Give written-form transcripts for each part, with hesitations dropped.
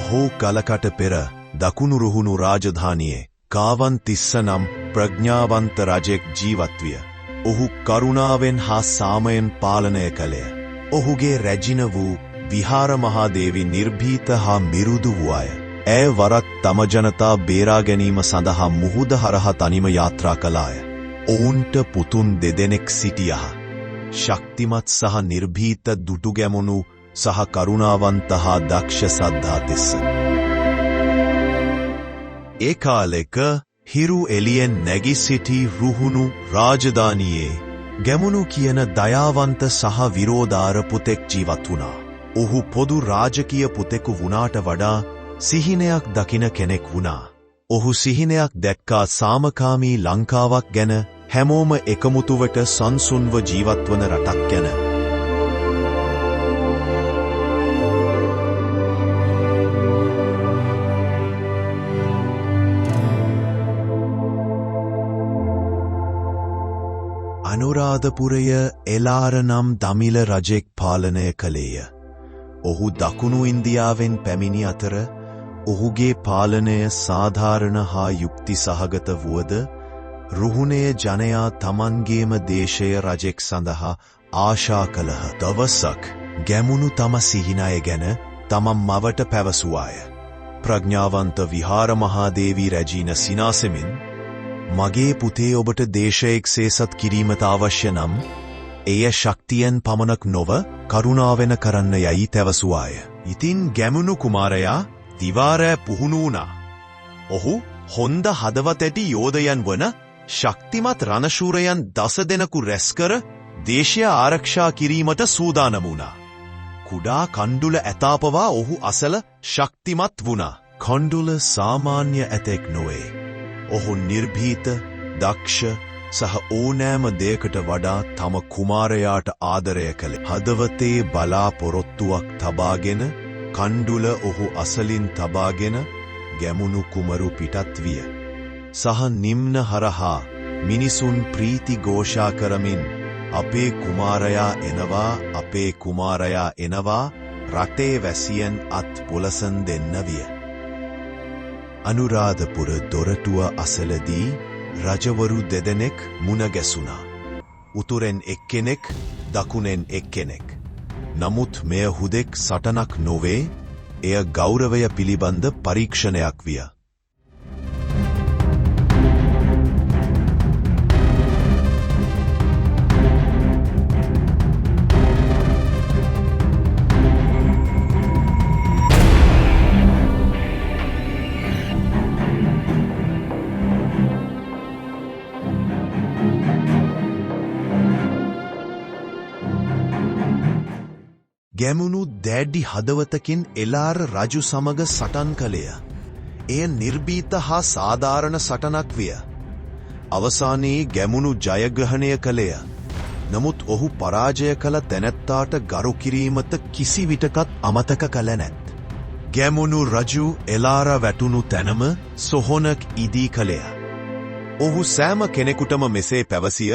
බොහෝ කලකට පෙර දකුණු රුහුණු රාජධානියේ කාවන්තිස්ස නම් ප්‍රඥාවන්ත රජෙක් ජීවත් විය. ඔහු කරුණාවෙන් හා සාමයෙන් පාලනය කළේ. ඔහුගේ රැජින වූ විහාර මහාදේවි නිර්භීත හා මිරුදු වූ අය. ඇය වරක් තම ජනතා බේරා ගැනීම සඳහා මුහුද හරහා තනිම යාත්‍රා කළාය. ඔවුන්ට පුතුන් දෙදෙනෙක් සිටියහ. ශක්තිමත් සහ නිර්භීත දුටුගැමුණු සහ කරුණාවන්ත හා දක්ෂ සද්ධාතිස්ස. ඒ කාලෙක හිරු එළියෙන් නැගී සිටි රුහුණු රාජධානියේ ගැමුණු කියන දයාවන්ත සහ විරෝධාර පුතෙක් ජීවත් වුණා. ඔහු පොදු රාජකීය පුතෙකු වුණාට වඩා සිහිනයක් දකින කෙනෙක් වුණා. ඔහු සිහිනයක් දැක්කා සාමකාමී ලංකාවක් ගැන, හැමෝම එකමුතුවට සංසුන්ව ජීවත්වන රටක් ගැන. අනුරාධපුරය එලාර නම් දමිළ රජෙක් පාලනය කළේය. ඔහු දකුණු ඉන්දියාවෙන් පැමිණි අතර ඔහුගේ පාලනය සාධාරණ හා යුක්ති සහගත වුවද රුහුණේ ජනයා තමන්ගේම දේශය රජෙක් සඳහා ආශා කළහ. දවසක් ගැමුණු තම සිහිනය ගැන තමන් මවට පැවසුවාය. ප්‍රඥාවන්ත විහාර මහාදේවී රැජීන සිනාසෙමින්, මගේ පුතේ ඔබට දේශයෙක් සේසත් කිරීමට අවශ්‍ය නම් එය ශක්තියෙන් පමණක් නොව කරුණාවෙන කරන්න යයි පැවසුවාය. ඉතින් ගැමුණු කුමාරයා දිවාරෑ පුහුණු වුණා. ඔහු හොඳ හදවත් ඇති යෝධයන් වන ශක්තිමත් රණශූරයන් 10 දෙනෙකු රැස්කර දේශය ආරක්ෂා කිරීමට සූදානම් වුණා. කුඩා කණ්ඩුල ඇතාපවා ඔහු අසල ශක්තිමත් වුණා. කණ්ඩුල සාමාන්‍ය ඇතෙක් නොවේ. ඔහු නිර්භීත, දක්ෂ සහ ඕනෑම දෙයකට වඩා තම කුමාරයාට ආදරය කළේ. හදවතේ බලාපොරොත්තුවක් තබාගෙන කණ්ඩුල ඔහු අසලින් තබාගෙන ගැමුණු කුමරු පිටත් විය. සහ නිම්න හරහා මිනිසුන් ප්‍රීති ഘോഷා කරමින් අපේ කුමාරයා එනවා, අපේ කුමාරයා එනවා රටේ වැසියන් අත් පොලසන් දෙන්න විය. අනුරාධපුර දොරටුව අසලදී රජවරු දෙදෙනෙක් මුණ ගැසුණා. උතුරෙන් එක්කෙනෙක්, දකුණෙන් එක්කෙනෙක්. නමුත් මෙය හුදෙක් සටනක් නොවේ, එය ගෞරවය පිළිබඳ පරීක්ෂණයක් විය. ගැමුණු දැඩි හදවතකින් එලාර රජු සමග සටන් කළේය. එය නිර්භීත හා සාධාරණ සටනක් විය. අවසානයේ ගැමුණු ජයග්‍රහණය කළේය. නමුත් ඔහු පරාජය කළ තැනැත්තාට ගරු කිරීමට කිසිවිටකත් අමතක කළ නැත්. ගැමුණු රජු එලාර වැටුණු තැනම සොහොනක් ඉදී කළේය. ඔහු සෑම කෙනෙකුටම මෙසේ පැවසිය,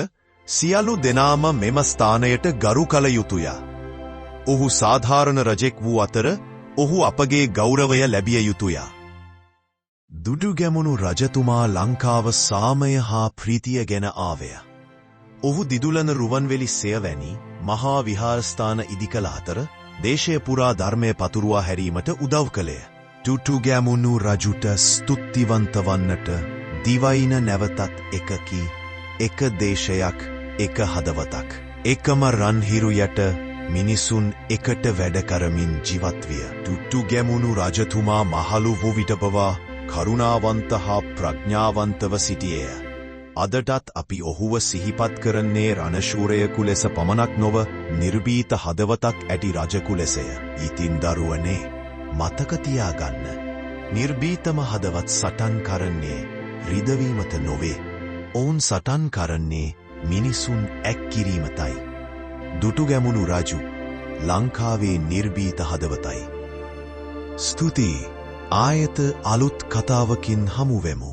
සියලු දෙනාම මෙම ස්ථානයට ගරු කළ යුතුය. ඔහු සාධාරණ රජෙක් වූ අතර ඔහු අපගේ ගෞරවය ලැබිය යුතුය. දුටුගැමුණු රජතුමා ලංකාව සාමය හා ප්‍රීතිය ගැන ආවය. ඔහු දිදුලන රුවන්වැලි සෙයවැනි මහා විහාරස්ථාන ඉදිකළ අතර දේශය පුරා ධර්මය පතුරුවා හැරීමට උදව් කළේ. දුටුගැමුණු රජුට ස්තුතිවන්ත වන්නට දිවයින නැවතත් එකකි, එක දේශයක්, එක හදවතක්. එකම රන්හිරු යට මිනිසුන් එකට වැඩ කරමින් ජීවත් විය. දුටුගැමුණු රජතුමා මහලු වූ විට පවා කරුණාවන්ත හා ප්‍රඥාවන්තව සිටියේය. අදටත් අපි ඔහුව සිහිපත් කරන්නේ රණශූරයෙකු ලෙස පමණක් නොව නිර්භීත හදවතක් ඇති රජෙකු ලෙසය. ඉතින් දරුවනේ, මතක තියාගන්න. නිර්භීතම හදවත් සටන් කරන්නේ රිදවීමට නොවේ. ඔවුන් සටන් කරන්නේ මිනිසුන් එක් කිරීමටයි. දුටුගැමුණු රජු ලංකාවේ නිර්භීත හදවතයි. ස්තුතියි. ආයත අලුත් කතාවකින් හමුවෙමු.